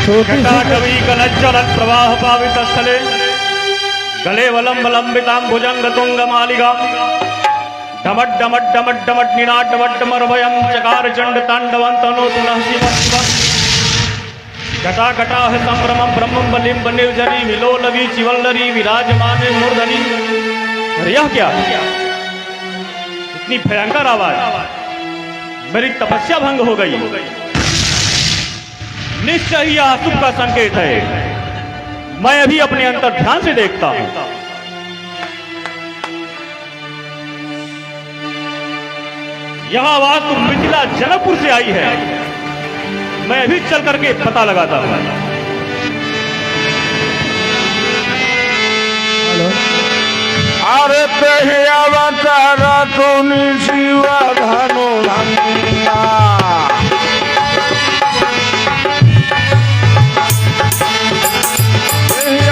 कवि कलज्जल प्रवाह पावित स्थले गले वलंबलंबितां भुजंग तुंग मालिका डमट डमट डमट डमट निनाट डमट डमरभयं चकार चंड तांडवं तनोतु नः शिवं शिवं घटा घटा है संभ्रमं ब्रह्मं बलिं निर्जरी विलोलवी चिवल्लरी विराजमान मूर्धनि। यह क्या इतनी भयंकर आवाज, मेरी तपस्या भंग हो गई। निश्चय ही अशुभ का संकेत है। मैं अभी अपने अंतर ध्यान से देखता हूं। यह आवाज तो मिथिला जनकपुर से आई है। मैं अभी चल करके पता लगाता हूं। अरे अवतार तुनि शिव धनु धन्ना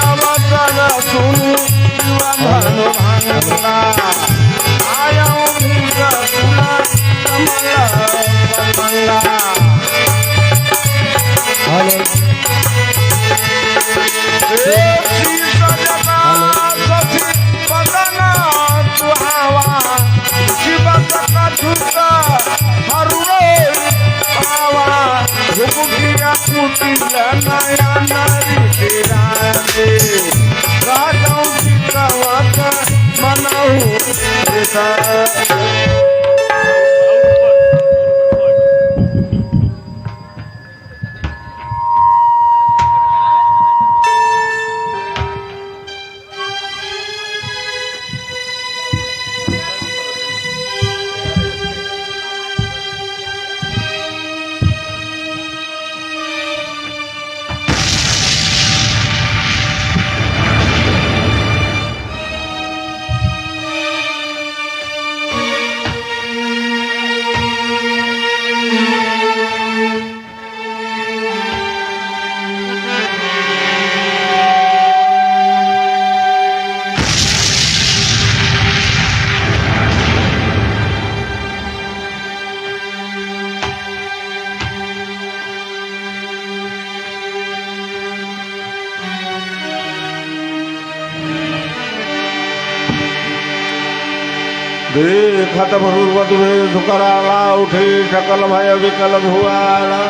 अवतार तुनि शिव धनु धन्ना आया देखत भगवत वेश कराला उठे सकल भय विकल भुआला।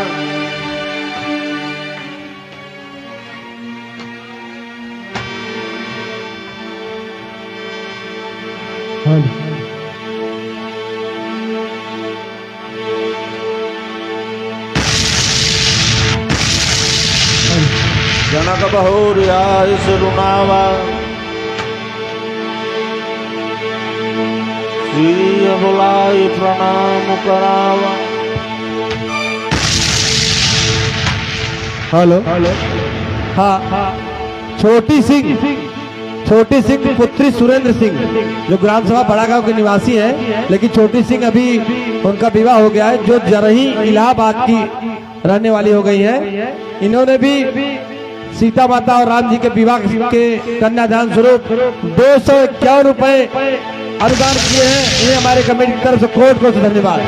जनक बहुरिया रुनावा बुलाई प्रणाम करावा। हेलो हाँ, छोटी सिंह पुत्री सुरेंद्र सिंह जो ग्राम सभा बड़ा गांव के निवासी हैं, लेकिन छोटी सिंह अभी उनका विवाह हो गया है, जो जरही इलाहाबाद की रहने वाली हो गई है। इन्होंने भी सीता माता और राम जी के विवाह के कन्यादान स्वरूप 251 रुपए अनुदान किए हैं। इन्हें हमारे कमेटी की तरफ से कोट से धन्यवाद।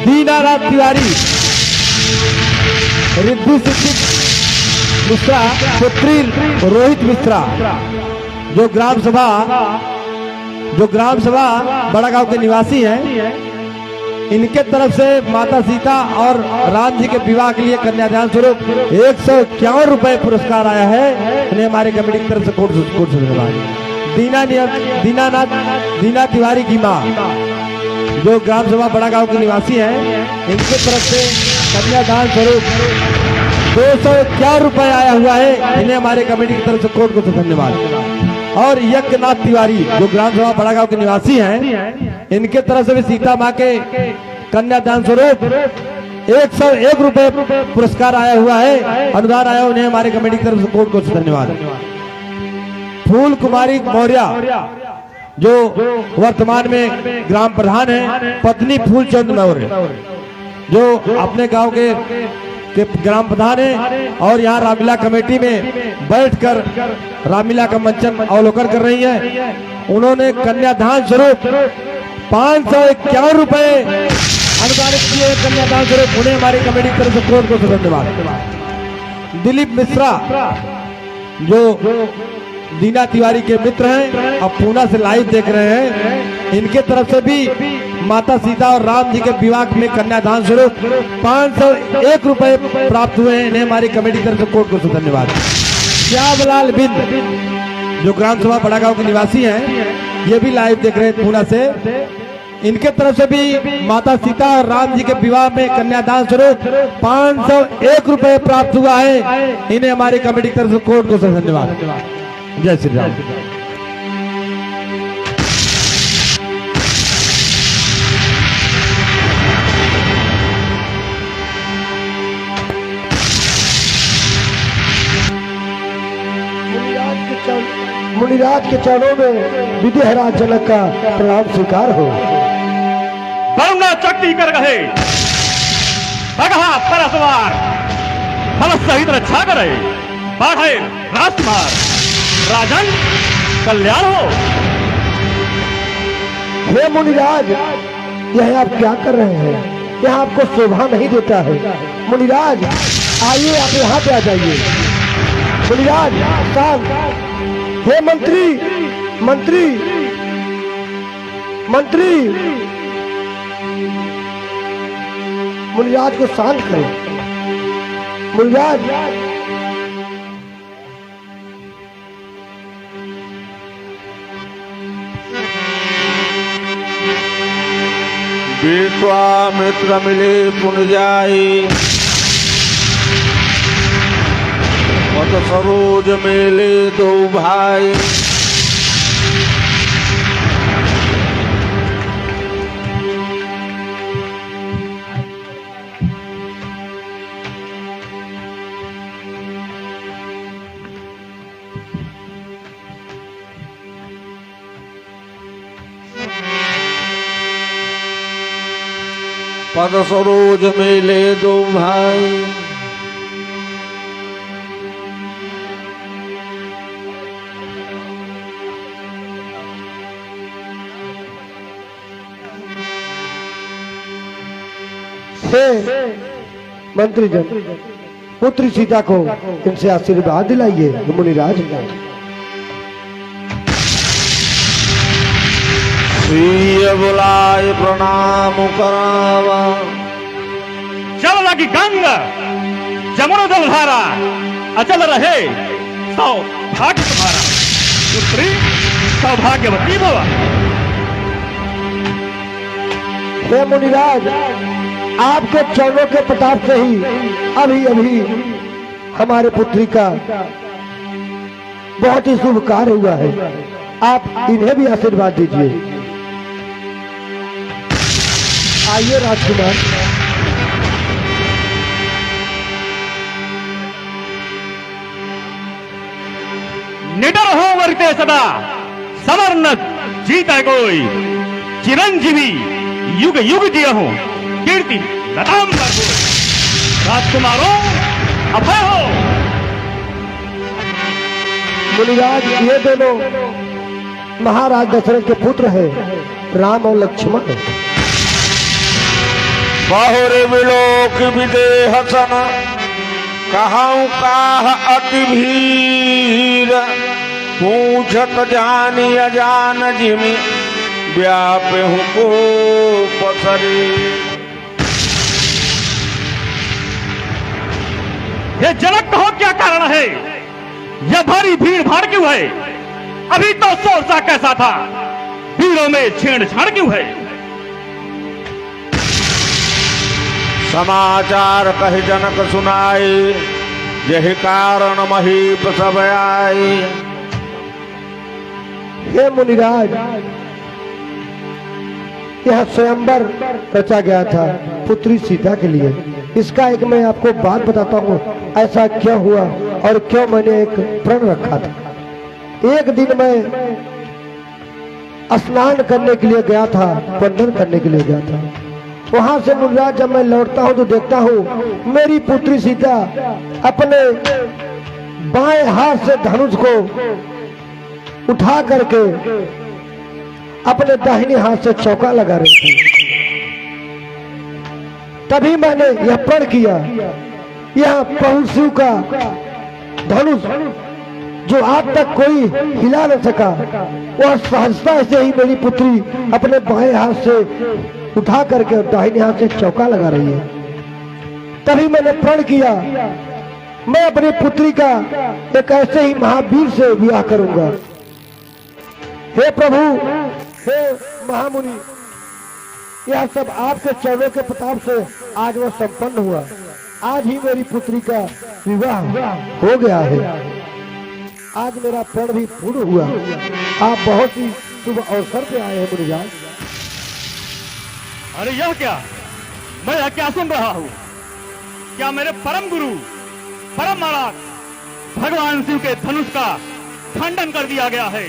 दीनानाथ तिवारी रिद्धि सिद्धि मिश्रा पुत्री रोहित मिश्रा जो ग्राम सभा बड़ा गांव के निवासी हैं, इनके तरफ से माता सीता और राम जी के विवाह के लिए कन्यादान स्वरूप 151 रुपए पुरस्कार आया है। इन्हें हमारे कमेटी की तरफ से कोट से धन्यवाद। दीना तिवारी की माँ जो ग्राम सभा बड़ा गांव के निवासी हैं, इनके तरफ से कन्यादान स्वरूप 251 रुपए आया हुआ है। इन्हें हमारे कमेटी की तरफ से कोट से धन्यवाद। और यज्ञनाथ तिवारी जो ग्राम सभा बड़ा गांव के निवासी हैं, इनके तरफ से भी सीता माँ के कन्यादान स्वरूप 101 रुपए पुरस्कार आया हुआ है, अनुदान आया। उन्हें हमारे कमेटी की तरफ से कोट से धन्यवाद। फूल कुमारी मौर्य जो वर्तमान में ग्राम प्रधान है, पत्नी फूलचंद मौर्य जो अपने गांव के ग्राम प्रधान है और यहाँ रामलीला कमेटी में बैठकर रामलीला का मंचन अवलोकन कर रही है। उन्होंने कन्यादान स्वरूप 551 रुपए अनुदानित किए कन्यादान स्वरूप उन्हें हमारी कमेटी की तरफ से कोट को धन्यवाद। दिलीप मिश्रा जो दीना तिवारी के मित्र हैं और पूना से लाइव देख रहे हैं, इनके तरफ से भी माता सीता और राम जी के विवाह में कन्यादान स्वरूप 501 रुपए प्राप्त हुए हैं। इन्हें हमारी कमेटी की तरफ से कोट को धन्यवाद। श्यामलाल बिंद जो ग्राम सभा बड़ा गांव के निवासी हैं, ये भी लाइव देख रहे हैं पूना से, इनके तरफ से भी माता सीता और राम जी के विवाह में कन्यादान स्वरूप 501 रुपए प्राप्त हुआ है। इन्हें हमारी कमेटी की तरफ से कोट को धन्यवाद। जय श्री राम। मुनिराज के चरणों में विदेहराज जनक का प्रणाम स्वीकार हो। वरुणा चक्ति कर गए भगहा परसवार फल सहित रक्षा करे बाढ़े राजकुमार राजन कल्याण हो। हे मुनिराज, यह आप क्या कर रहे हैं? यह आपको शोभा नहीं देता है। मुनिराज आइए, आप यहाँ पे आ जाइए। मुनिराज शांत। हे मंत्री, मंत्री, मंत्री, मुनिराज को शांत करें। मुनिराज विश्वामित्र मिले पुन जाई, पद सरोज मेले दो भाई। पद सरोज मेले दो भाई, मंत्री जन पुत्री सीता को इनसे आशीर्वाद दिलाइए। मुनिराज श्री बुलाए प्रणाम करावा, चल लगी गंगा जमुना जलधारा अचल रहे सौभाग्य तुम्हारा, पुत्री सौभाग्यवती भवा। हे मुनिराज, आपके चरणों के प्रताप से ही अभी अभी हमारे पुत्री का बहुत ही शुभ कार्य हुआ है। आप इन्हें भी आशीर्वाद दीजिए। आइए राजकुमार। निडर हो वरते सदा समर न जीता कोई, चिरंजीवी युग युग जिया हो कीर्ति लताम पर हो। राजकुमारों अभय हो। मुनिराज, ये दोनों महाराज दशरथ के पुत्र हैं, राम और लक्ष्मण। बहुरे विलोक विदेह सन, कहूँ काह अति भीर। पूछत जानी अजान जिमि, व्यापहु को पसरी। ये जनक कहो क्या कारण है? यह भारी भीड़ भाड़ क्यों है? अभी तो शोरसा कैसा था, भीड़ों में छेड़छाड़ क्यों है? समाचार कहि जनक सुनाई, यही कारण महीप सब आई। हे मुनिराज, यह स्वयंवर रचा गया था पुत्री सीता के लिए। इसका एक मैं आपको बात बताता हूँ, ऐसा क्यों हुआ और क्यों मैंने एक प्रण रखा था। एक दिन मैं स्नान करने के लिए गया था, वंदन करने के लिए गया था। वहां से मुनिराज जब मैं लौटता हूँ तो देखता हूँ मेरी पुत्री सीता अपने बाएं हाथ से धनुष को उठा करके अपने दाहिने हाथ से चौका लगा रही थी। तभी मैंने यह प्रण किया, यह प्रभु शिव का धनुष जो आज तक कोई हिला न सका, वह सहजता से ही मेरी पुत्री अपने बाएं हाथ से उठा करके दाहिने हाथ से चौका लगा रही है। तभी मैंने प्रण किया, मैं अपनी पुत्री का एक ऐसे ही महावीर से विवाह करूंगा। हे प्रभु, हे महामुनि, यह सब आपके चरणों के प्रताप से आज वह संपन्न हुआ। आज ही मेरी पुत्री का विवाह हो गया है। आज मेरा प्रण भी पूर्ण हुआ। आप बहुत ही शुभ अवसर पे आए हैं मुनिराज। अरे यह क्या, मैं यह क्या सुन रहा हूँ? क्या मेरे परम गुरु, परम महाराज भगवान शिव के धनुष का खंडन कर दिया गया है?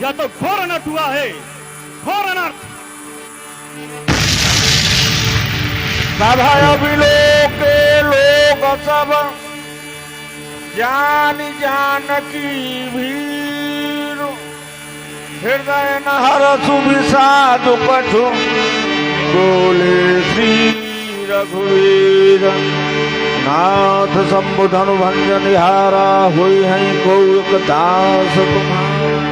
यह तो घोर अनर्थ हुआ है, घोर अनर्थ। सभा बिलोके लोग सब जान जानकी भीर, हृदय न हरसु विषाद कछु, बोले श्री रघुवीर। नाथ संबुधन भंजन निहारा, हुई है को एक दास तुम्हारा।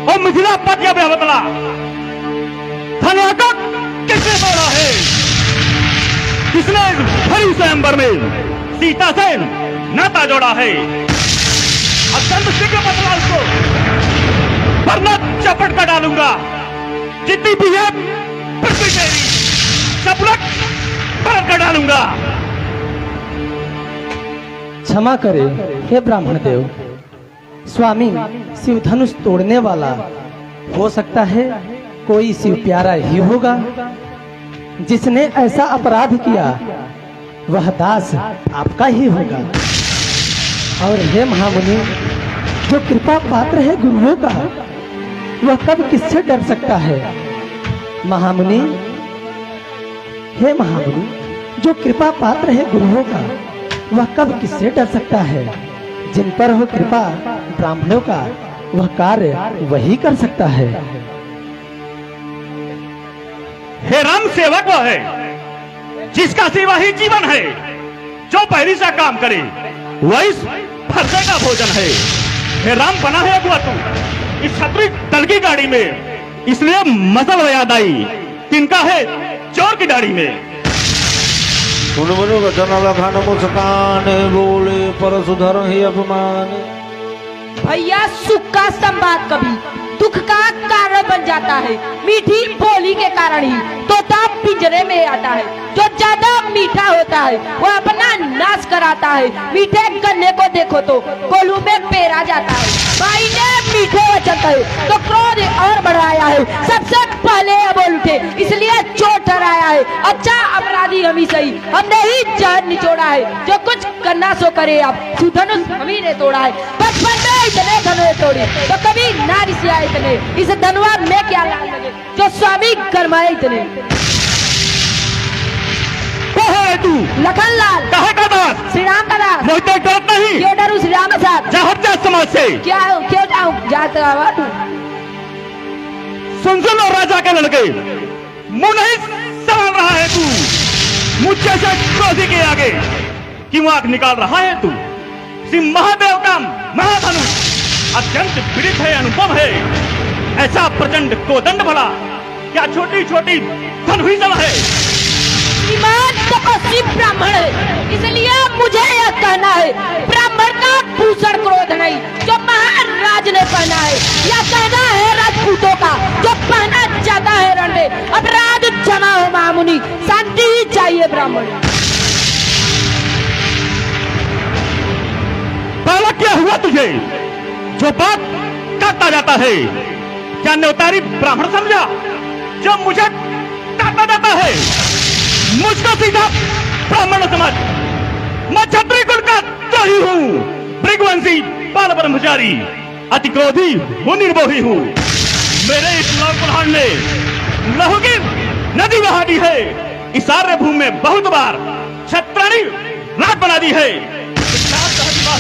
और मिथिला पद क्या बतला, धनुष किसने तोड़ा है? किसने भरी स्वयंवर में सीता से नाता जोड़ा है? अत्यंत शीघ्र बतला उसको, वरना चपट कर डालूंगा। जितनी भी है पृथ्वी तेरी, सब लोग पलट कर डालूंगा। क्षमा करे हे ब्राह्मण देव, स्वामी शिव धनुष तोड़ने वाला हो सकता है कोई शिव प्यारा ही होगा। जिसने ऐसा अपराध किया वह दास आपका ही होगा। और हे महामुनि, जो कृपा पात्र है गुरुओं का, वह कब किससे डर सकता है? महामुनि, हे महामुनि, जो कृपा पात्र है गुरुओं का, वह कब किससे डर सकता है? जिन पर हो कृपा ब्राह्मणों का, वह कार्य वही कर सकता है। हे राम सेवक वह है जिसका सेवा ही जीवन है, जो पहली सा काम करे वही फरसे का भोजन है। हे राम बना है अगुआ तू इस क्षत्रिय दल की गाड़ी में, इसलिए मसल याद आई तिनका है चोर की दाढ़ी में। सुन मनु वचन लखान मुस्कान, बोले पर सुधर ही अपमान। भैया सुख का संवाद कभी दुख का कारण बन जाता है। मीठी बोली के कारण ही तोता पिंजरे में आता है। जो ज्यादा मीठा होता है वो अपना नाश कराता है। मीठे गन्ने को देखो तो कोल्हू में पेरा जाता है। भाई ने मीठे वचन कहे तो क्रोध और बढ़ाया है। सबसे पहले बोल उठे इसलिए चोट ठहराया है। अच्छा अपराधी हम ही सही, हमने ही जान निचोड़ा है। जो कुछ करना सो करे, आप सुधनुष हम ही ने तोड़ा है। बचपन में इतने धनुष तोड़े तो कभी ना रिसाए इतने, इस धनुआ में क्या लाल लगे जो स्वामी गरमाए इतने। है तू लखन लाल कहे का दास, श्री राम का दास। मुझे डर नहीं, क्यों डरू श्री राम के साथ? जा हट जा समाज से। क्या क्यों जाऊं? जाते आवाज सुन सुन और राजा के लड़के, मुंह नहीं संभाल रहा है तू। मुझसे से क्रोधी के आगे क्यों आंख निकाल रहा है तू? श्री महादेव का महाधनुष अत्यंत पीड़ित है, अनुपम है। ऐसा प्रचंड कोदंड भला क्या छोटी छोटी धनुषीजन है। तपस्वी ब्राह्मण है, इसलिए मुझे यह कहना है ब्राह्मण का भूषण क्रोध नहीं जो महाराज ने पहना है। यह कहना है राजपूतों का जो पहना जाता है रण में। अपराध क्षमा हो महामुनि, शांति ही चाहिए ब्राह्मण। पहला क्या हुआ तुझे जो बात करता जाता है? क्या न्योतारी ब्राह्मण समझा जो मुझे काटता जाता है? मुझको सीधा ब्राह्मण समझ। मैं क्षत्रिय कुल का द्रोही हूँ, भृगवंशी बाल ब्रह्मचारी, अति क्रोधी हूँ, निर्मोही हूँ। मेरे इस लौ कुल्हाड़ ने लहू की नदी बहा दी है। इस आर्य भूमि में बहुत बार क्षत्राणी रात बना दी है।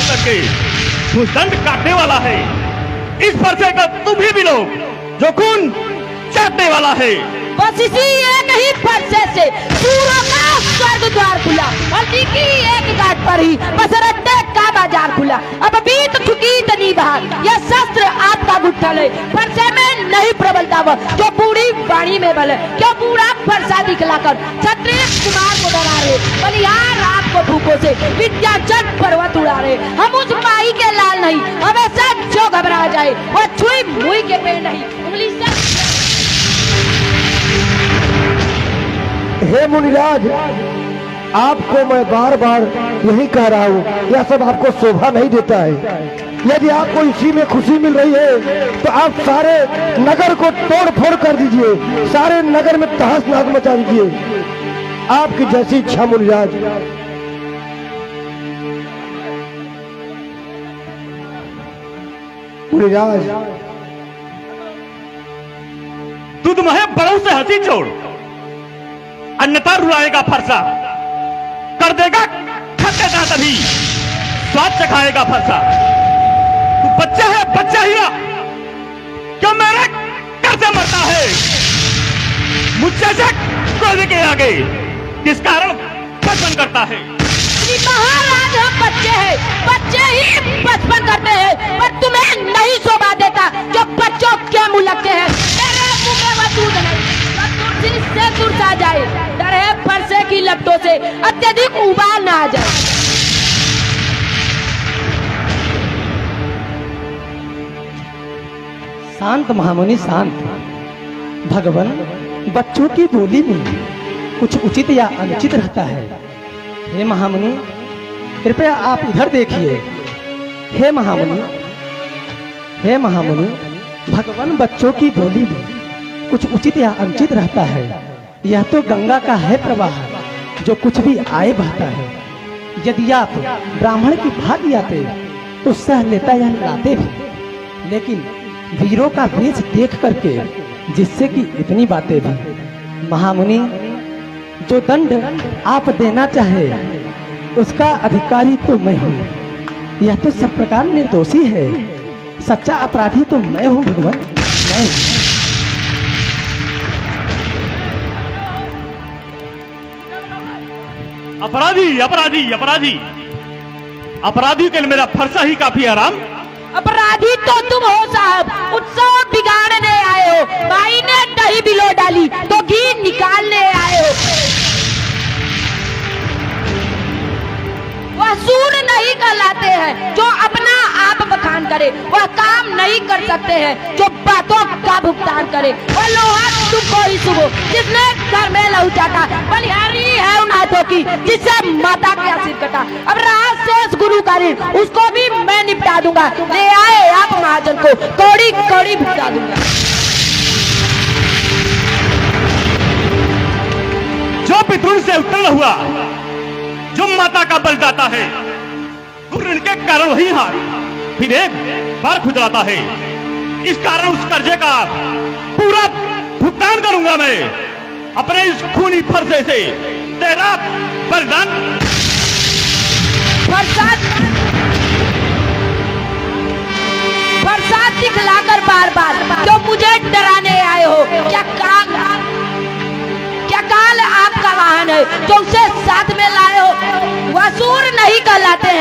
करके भूदंड काटने वाला है। इस फरसे का तुम्हें भी लोग जो खून चाटने वाला है। बस इसी एक ही फरसे से सूरों का स्वर्ग द्वार खुला, हल्दी की एक घाट पर ही बसरट्टे का बाजार खुला। अब बीत चुकी इतनी बार, यह शस्त्र आपका गुत्थल है। फरसे में नहीं प्रबलता वह जो बूढ़ी वाणी में बल है। क्यों बूढ़ा फरसा दिखलाकर क्षत्रिय कुमार को डरा रहे, बलिहार आपको भूखों से विद्याचल पर्वत उड़ा रहे। हम उस माई के लाल नहीं, हमेशा जो घबरा जाए वह छुई मुई के पेड़ नहीं, उंगली से। हे मुनिराज, आपको मैं बार बार यही कह रहा हूँ, यह सब आपको शोभा नहीं देता है। यदि आपको इसी में खुशी मिल रही है तो आप सारे नगर को तोड़ फोड़ कर दीजिए, सारे नगर में तहस नहस मचा दीजिए। आपकी जैसी इच्छा मुनिराज। मुनिराज, तू तुम्हें बड़ों से हंसी छोड़, अन्यथा रुलाएगा फरसा, कर देगा खट्टेदार तभी स्वाद चखाएगा फरसा। तू बच्चा है, बच्चा ही रहा, क्यों मेरे घर से मरता है? मुझसे से क्रोध के आगे किस कारण बचपन करता है? महाराज, हम बच्चे हैं, बच्चे ही बचपन करते हैं, पर तुम्हें नहीं शोभा देता जो बच्चों के मुंह लगते हैं। तेरे मुंह में वह दूध नहीं, तुलसी से तुरसा जाए, डर है फरसे की लपटों से अत्यधिक उबाल ना आ जाए। शांत महामुनि शांत। भगवान बच्चों की बोली में कुछ उचित या अनुचित रहता है। हे महामुनि, कृपया आप इधर देखिए। हे महामुनि, हे महामुनि, भगवान बच्चों की बोली में कुछ उचित या अनुचित रहता है। यह तो गंगा का है प्रवाह जो कुछ भी आए बहता है। यदि आप ब्राह्मण की भांति आते तो सह लेता या लाते भी, लेकिन वीरों का वेश देख करके जिससे कि इतनी बातें भी। महामुनि, जो दंड आप देना चाहे उसका अधिकारी तो मैं हूँ। यह तो सब प्रकार निर्दोषी है, सच्चा अपराधी तो मैं हूँ भगवान, मैं। अपराधी अपराधी अपराधी अपराधी के लिए मेरा फरसा ही काफी आराम। अपराधी तो तुम हो साहब, उत्सव बिगाड़ने आए हो। भाई ने दही बिलो डाली तो घी निकालने आए हो। वह सूर नहीं कहलाते हैं जो अपना आप बखान करे, वह काम नहीं कर सकते हैं जो बातों का भुगतान करे। वह लोहा तुमको ही सुबह जिसने घर में लहू चाटा, बलिहारी है उन हाथों की जिससे माता का सिर कटा। अब रहा शेष गुरु का ऋण, उसको भी मैं निपटा दूंगा। ले आए आप महाजन को, कौड़ी कौड़ी भुगता दूंगा। जो पितृण से उत्पन्न हुआ, जो माता का बल जाता है, ऋण के कारण वही हार फिर एक बार खुजलाता है। इस कारण उस कर्जे का पूरा भुगतान करूंगा मैं अपने इस खूनी फरसे से। तेरा बलिदान बरसात दिखलाकर बार बार जो मुझे डराने आए हो। क्या काल आपका वाहन है जो उसे साथ में लाए हो? वह सूर नहीं कहलाते हैं।